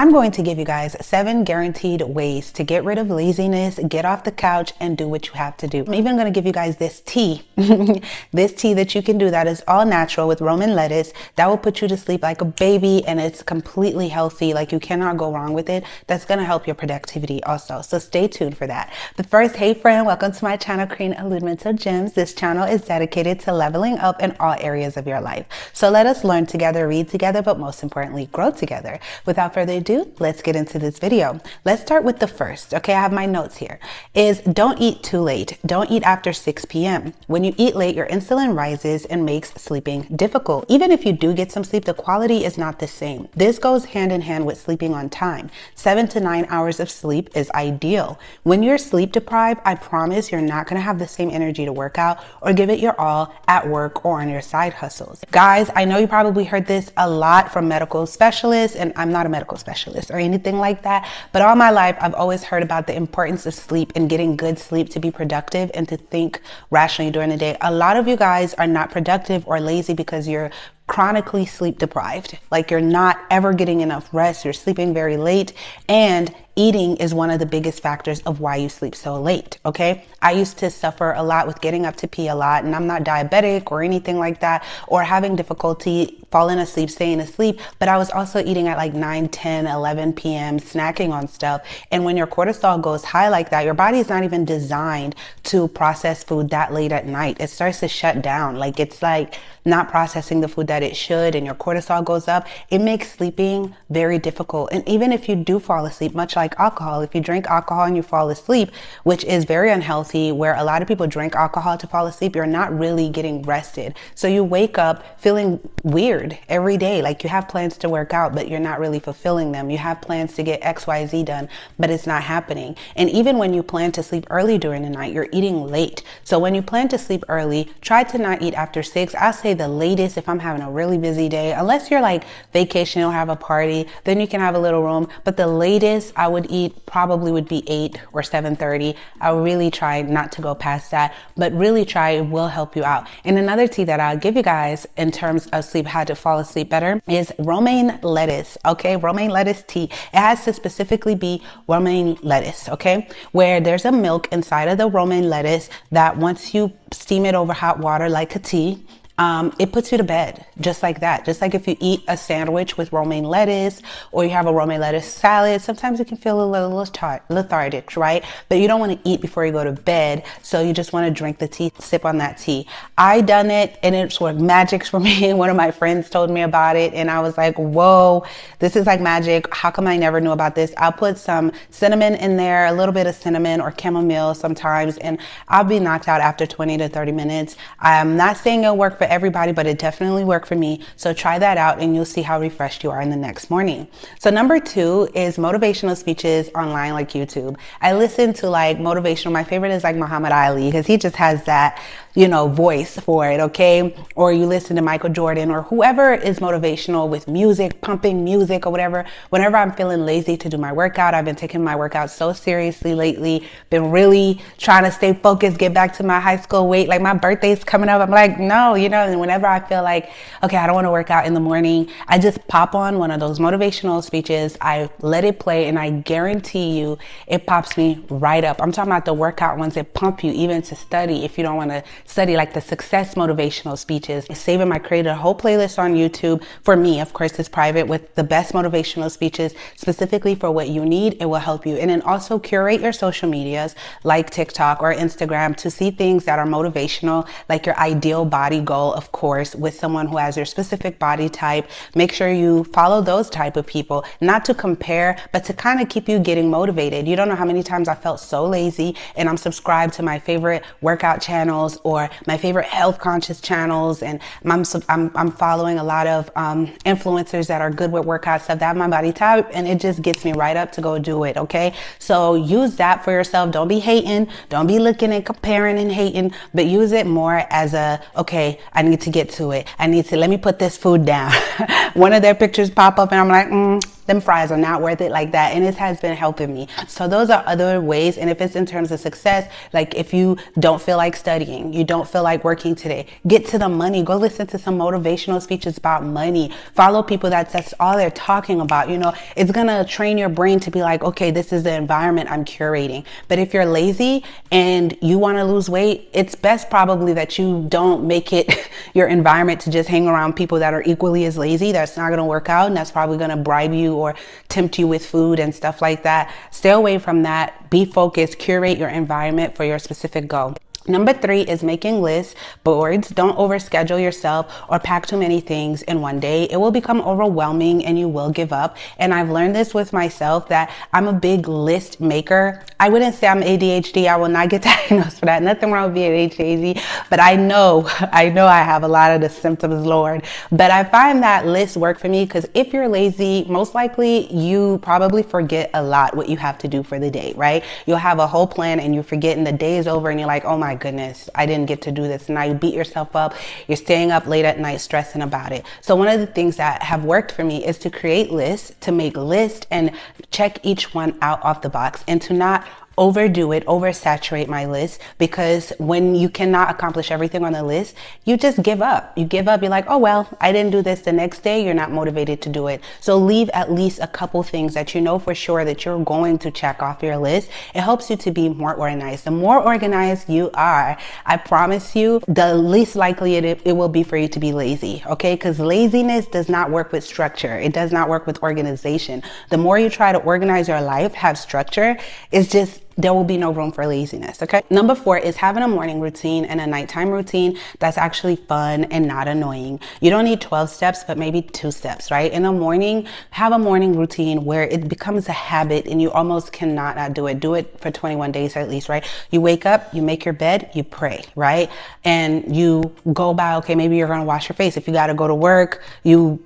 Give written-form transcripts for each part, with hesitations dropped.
I'm going to give you guys 7 guaranteed ways to get rid of laziness, get off the couch, and do what you have to do. I'm even going to give you guys this tea, this tea that you can do that is all natural with romaine lettuce that will put you to sleep like a baby, and it's completely healthy. Like, you cannot go wrong with it. That's going to help your productivity also. So stay tuned for that. But first, hey friend, welcome to my channel, Queen Illuminato Gems. This channel is dedicated to leveling up in all areas of your life. So let us learn together, read together, but most importantly, grow together. Without further ado, let's get into this video. Let's start with the first. Okay, I have my notes here. Is don't eat too late. Don't eat after 6 p.m. When you eat late, your insulin rises and makes sleeping difficult. Even if you do get some sleep, the quality is not the same. This goes hand in hand with sleeping on time. 7 to 9 hours of sleep is ideal. When you're sleep deprived, I promise you're not going to have the same energy to work out or give it your all at work or on your side hustles. Guys, I know you probably heard this a lot from medical specialists, and I'm not a medical specialist or anything like that, but all my life I've always heard about the importance of sleep and getting good sleep to be productive and to think rationally during the day. A lot of you guys are not productive or lazy because you're chronically sleep deprived. Like, you're not ever getting enough rest, you're sleeping very late, and eating is one of the biggest factors of why you sleep so late. Okay, I used to suffer a lot with getting up to pee a lot, and I'm not diabetic or anything like that, or having difficulty falling asleep, staying asleep, but I was also eating at like 9, 10, 11 p.m, snacking on stuff. And when your cortisol goes high like that, your body is not even designed to process food that late at night. It starts to shut down. Like, it's like not processing the food that it should, and your cortisol goes up. It makes sleeping very difficult. And even if you do fall asleep, much like alcohol, if you drink alcohol and you fall asleep, which is very unhealthy, where a lot of people drink alcohol to fall asleep, you're not really getting rested. So you wake up feeling weird every day. Like, you have plans to work out, but you're not really fulfilling them. You have plans to get XYZ done, but it's not happening. And even when you plan to sleep early during the night, you're eating late. So when you plan to sleep early, try to not eat after 6. I'll say the latest, if I'm having a really busy day, unless you're like vacation or have a party, then you can have a little room. But the latest I would eat probably would be 8 or 7:30. I really try not to go past that, but really try. It will help you out. And another tea that I'll give you guys in terms of sleep, how to fall asleep better, is romaine lettuce. Okay, romaine lettuce tea. It has to specifically be romaine lettuce. Okay, where there's a milk inside of the romaine lettuce that once you steam it over hot water like a tea, it puts you to bed just like that. Just like if you eat a sandwich with romaine lettuce or you have a romaine lettuce salad, sometimes you can feel a little lethargic, right? But you don't want to eat before you go to bed. So you just want to drink the tea, sip on that tea. I done it and it's worked magic for me. One of my friends told me about it and I was like, whoa, this is like magic. How come I never knew about this? I'll put some cinnamon in there, a little bit of cinnamon or chamomile sometimes, and I'll be knocked out after 20 to 30 minutes. I'm not saying it'll work for everybody, but it definitely worked for me. So try that out and you'll see how refreshed you are in the next morning. So number 2 is motivational speeches online, like YouTube. I listen to like motivational. My favorite is like Muhammad Ali, because he just has that, you know, voice for it. Okay. Or you listen to Michael Jordan or whoever is motivational with music, pumping music or whatever. Whenever I'm feeling lazy to do my workout, I've been taking my workout so seriously lately, been really trying to stay focused, get back to my high school weight. Like, my birthday's coming up. I'm like, no, you know, and whenever I feel like, okay, I don't want to work out in the morning, I just pop on one of those motivational speeches. I let it play and I guarantee you it pops me right up. I'm talking about the workout ones that pump you even to study if you don't want to study, like the success motivational speeches. Saving, I created a whole playlist on YouTube for me. Of course, it's private, with the best motivational speeches specifically for what you need. It will help you. And then also curate your social medias like TikTok or Instagram to see things that are motivational, like your ideal body goal, of course, with someone who has your specific body type. Make sure you follow those type of people, not to compare, but to kind of keep you getting motivated. You don't know how many times I felt so lazy and I'm subscribed to my favorite workout channels or my favorite health conscious channels, and I'm following a lot of influencers that are good with workout stuff that have my body type, and it just gets me right up to go do it. Okay, so use that for yourself. Don't be hating, don't be looking and comparing and hating, but use it more as a, okay, I need to get to it. Let me put this food down. One of their pictures pop up and I'm like, them fries are not worth it like that. And it has been helping me. So those are other ways. And if it's in terms of success, like if you don't feel like studying, you don't feel like working today, get to the money. Go listen to some motivational speeches about money. Follow people that's all they're talking about. You know, it's going to train your brain to be like, okay, this is the environment I'm curating. But if you're lazy and you want to lose weight, it's best probably that you don't make it your environment to just hang around people that are equally as lazy. That's not going to work out, and that's probably going to bribe you or tempt you with food and stuff like that. Stay away from that. Be focused. Curate your environment for your specific goal. Number 3 is making lists, boards. Don't overschedule yourself or pack too many things in one day. It will become overwhelming and you will give up. And I've learned this with myself that I'm a big list maker. I wouldn't say I'm ADHD. I will not get diagnosed for that. Nothing wrong with being ADHD, but I know I have a lot of the symptoms, Lord. But I find that lists work for me because if you're lazy, most likely you probably forget a lot what you have to do for the day, right? You'll have a whole plan and you forget and the day is over and you're like, oh my goodness, I didn't get to do this. And now you beat yourself up. You're staying up late at night stressing about it. So one of the things that have worked for me is to create lists, to make lists and check each one out off the box, and to not overdo it, oversaturate my list, because when you cannot accomplish everything on the list, you just give up. You give up. You're like, oh, well, I didn't do this the next day. You're not motivated to do it. So leave at least a couple things that you know for sure that you're going to check off your list. It helps you to be more organized. The more organized you are, I promise you, the least likely it will be for you to be lazy. Okay. Because laziness does not work with structure. It does not work with organization. The more you try to organize your life, have structure, it's just, there will be no room for laziness, okay? Number 4 is having a morning routine and a nighttime routine that's actually fun and not annoying. You don't need 12 steps, but maybe 2 steps, right? In the morning, have a morning routine where it becomes a habit and you almost cannot not do it. Do it for 21 days at least, right? You wake up, you make your bed, you pray, right? And you go by, okay, maybe you're gonna wash your face. If you gotta go to work,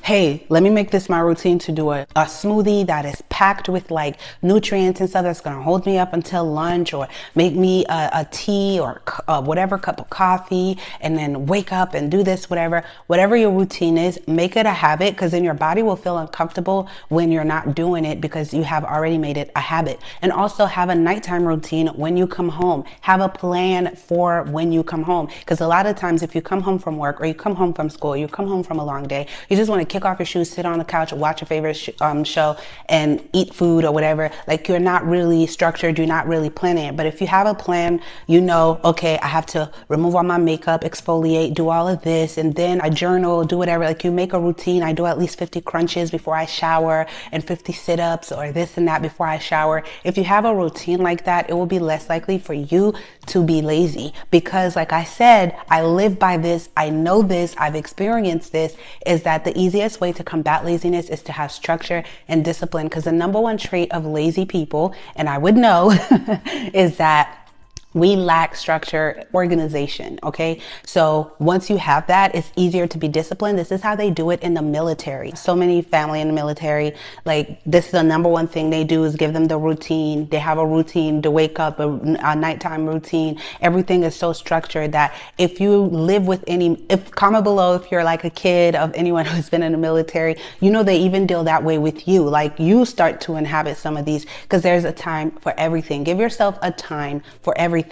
hey, let me make this my routine to do a smoothie that is packed with like nutrients and stuff that's gonna hold me up until lunch, or make me a tea or whatever, cup of coffee, and then wake up and do this, whatever your routine is. Make it a habit, because then your body will feel uncomfortable when you're not doing it because you have already made it a habit. And also have a nighttime routine when you come home. Have a plan for when you come home, because a lot of times if you come home from work or you come home from school, you come home from a long day, you just want to kick off your shoes, sit on the couch, watch your favorite show and eat food or whatever. Like, you're not really structured, you're not really planning it. But if you have a plan, you know, okay, I have to remove all my makeup, exfoliate, do all of this, and then I journal, do whatever. Like, you make a routine. I do at least 50 crunches before I shower and 50 sit-ups or this and that before I shower. If you have a routine like that, it will be less likely for you to be lazy, because like I said, I live by this. I know this. I've experienced this, is that the easiest way to combat laziness is to have structure and discipline, because the number one trait of lazy people, and I would know, is that we lack structure, organization, okay? So once you have that, it's easier to be disciplined. This is how they do it in the military. So many family in the military, like, this is the number one thing they do is give them the routine. They have a routine to wake up, a nighttime routine. Everything is so structured that if you live with comment below if you're like a kid of anyone who's been in the military, you know they even deal that way with you. Like, you start to inhabit some of these because there's a time for everything. Give yourself a time for everything.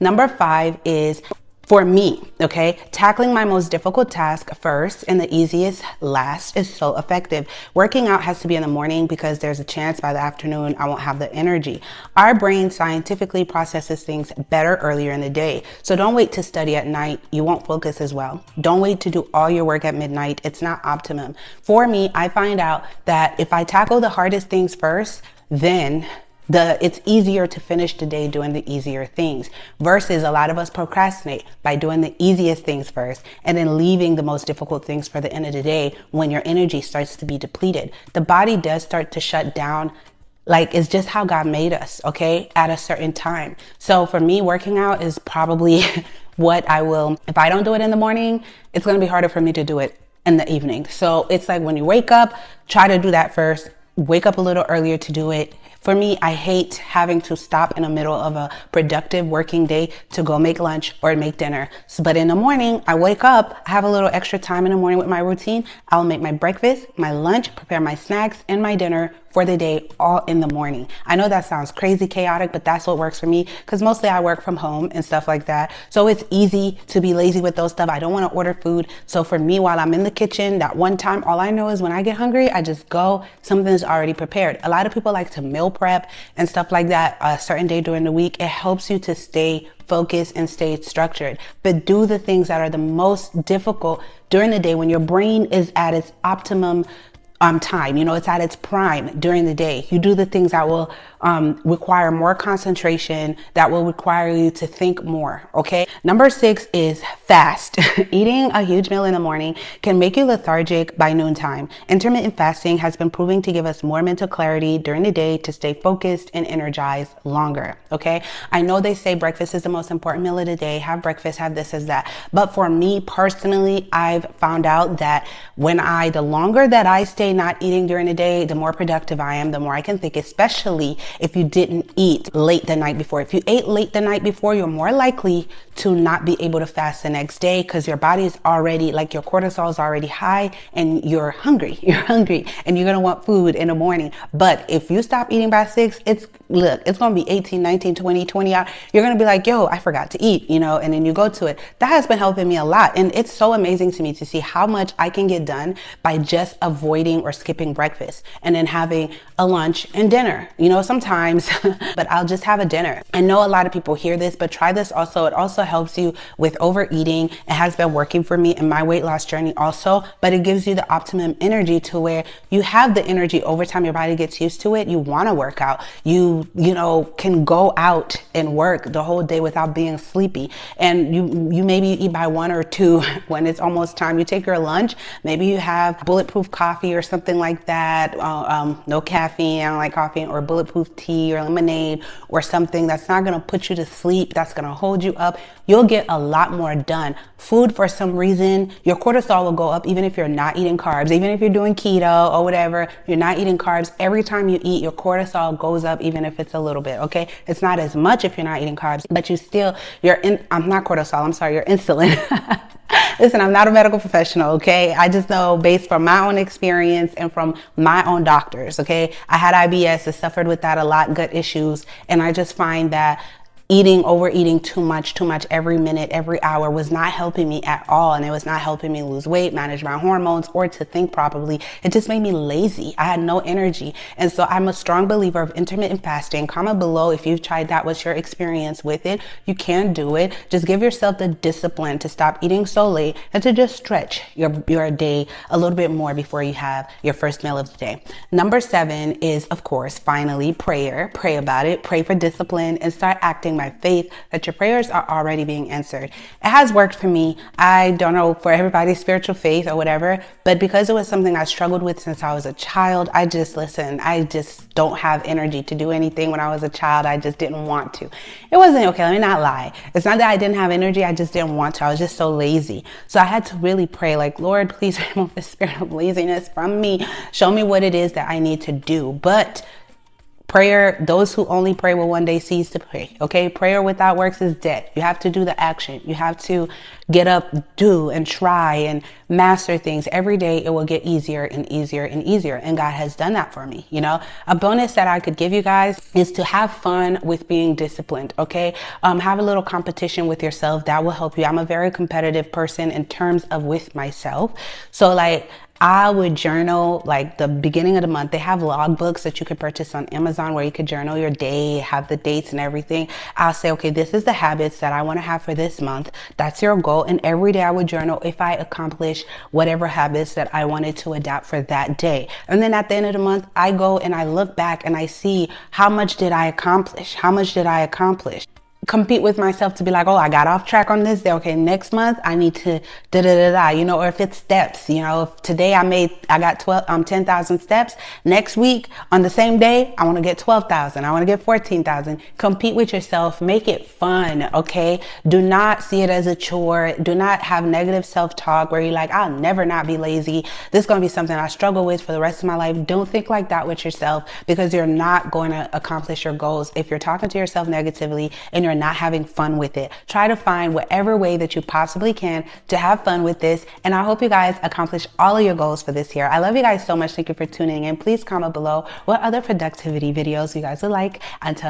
Number 5 is, for me, okay, tackling my most difficult task first and the easiest last is so effective. Working out has to be in the morning because there's a chance by the afternoon I won't have the energy. Our brain scientifically processes things better earlier in the day. So don't wait to study at night. You won't focus as well. Don't wait to do all your work at midnight. It's not optimum. For me, I find out that if I tackle the hardest things first, then it's easier to finish the day doing the easier things, versus a lot of us procrastinate by doing the easiest things first and then leaving the most difficult things for the end of the day when your energy starts to be depleted. The body does start to shut down. Like, it's just how God made us, okay, at a certain time. So for me, working out is probably what I will, if I don't do it in the morning, it's going to be harder for me to do it in the evening. So it's like, when you wake up, try to do that first. wake up a little earlier to do it. For me, I hate having to stop in the middle of a productive working day to go make lunch or make dinner. But in the morning, I wake up, I have a little extra time in the morning with my routine. I'll make my breakfast, my lunch, prepare my snacks and my dinner for the day all in the morning. I know that sounds crazy chaotic, but that's what works for me because mostly I work from home and stuff like that. So it's easy to be lazy with those stuff. I don't want to order food. So for me, while I'm in the kitchen, that one time, all I know is when I get hungry, I just go, something's already prepared. A lot of people like to meal prep and stuff like that a certain day during the week. It helps you to stay focused and stay structured, but do the things that are the most difficult during the day when your brain is at its optimum time, it's at its prime during the day. You do the things that will require more concentration, that will require you to think more, okay? Number 6 is fast. Eating a huge meal in the morning can make you lethargic by noontime. Intermittent fasting has been proving to give us more mental clarity during the day to stay focused and energized longer, okay? I know they say breakfast is the most important meal of the day, have breakfast, have this, as that. But for me personally, I've found out that the longer that I stay not eating during the day, the more productive I am, the more I can think, especially if you didn't eat late the night before. If you ate late the night before, you're more likely to not be able to fast the next day because your body is already, like your cortisol is already high and you're hungry and you're going to want food in the morning. But if you stop eating by 6, it's going to be 18, 19, 20 out. You're going to be like, yo, I forgot to eat, and then you go to it. That has been helping me a lot. And it's so amazing to me to see how much I can get done by just avoiding or skipping breakfast and then having a lunch and dinner, sometimes, but I'll just have a dinner. I know a lot of people hear this, but try this also. It also helps you with overeating. It has been working for me in my weight loss journey also, but it gives you the optimum energy to where you have the energy over time. Your body gets used to it. You want to work out. You can go out and work the whole day without being sleepy. And you maybe eat by 1 or 2 when it's almost time. You take your lunch. Maybe you have bulletproof coffee or something like that. No caffeine. I don't like coffee, or bulletproof tea or lemonade or something that's not going to put you to sleep. That's going to hold you up. You'll get a lot more done. Food, for some reason, your cortisol will go up even if you're not eating carbs, even if you're doing keto or whatever, you're not eating carbs. Every time you eat, your cortisol goes up, even if it's a little bit, okay? It's not as much if you're not eating carbs, but I'm not cortisol, I'm sorry, your insulin. Listen, I'm not a medical professional, okay? I just know based from my own experience and from my own doctors, okay? I had IBS, I suffered with that a lot, gut issues, and I just find that overeating too much every minute, every hour was not helping me at all. And it was not helping me lose weight, manage my hormones, or to think properly. It just made me lazy. I had no energy. And so I'm a strong believer of intermittent fasting. Comment below if you've tried that, what's your experience with it. You can do it. Just give yourself the discipline to stop eating so late and to just stretch your day a little bit more before you have your first meal of the day. Number 7 is, of course, finally, prayer. Pray about it. Pray for discipline and start acting by faith that your prayers are already being answered. It has worked for me. I don't know for everybody's spiritual faith or whatever, but because it was something I struggled with since I was a child, I just don't have energy to do anything. When I was a child, I just didn't want to. It wasn't, okay, let me not lie. It's not that I didn't have energy, I just didn't want to. I was just so lazy. So I had to really pray, like, Lord, please remove the spirit of laziness from me. Show me what it is that I need to do. But prayer, those who only pray will one day cease to pray, okay? Prayer without works is dead. You have to do the action. You have to get up, do, and try and master things. Every day it will get easier and easier and easier. And God has done that for me, A bonus that I could give you guys is to have fun with being disciplined, okay? Have a little competition with yourself. That will help you. I'm a very competitive person in terms of with myself. So I would journal like the beginning of the month. They have log books that you could purchase on Amazon where you could journal your day, have the dates and everything. I'll say, okay, this is the habits that I want to have for this month. That's your goal. And every day I would journal if I accomplish whatever habits that I wanted to adapt for that day. And then at the end of the month, I go and I look back and I see how much did I accomplish? How much did I accomplish? compete with myself to be like, oh, I got off track on this day. Okay, next month I need to you know, or if it's steps, you know, if today I got 10,000 steps, next week on the same day, I want to get 12,000. I want to get 14,000. Compete with yourself. Make it fun. Okay. Do not see it as a chore. Do not have negative self-talk where you're like, I'll never not be lazy. This is going to be something I struggle with for the rest of my life. Don't think like that with yourself, because you're not going to accomplish your goals if you're talking to yourself negatively and you're not having fun with it. Try to find whatever way that you possibly can to have fun with this. And I hope you guys accomplish all of your goals for this year. I love you guys so much. Thank you for tuning in. Please comment below what other productivity videos you guys would like. Until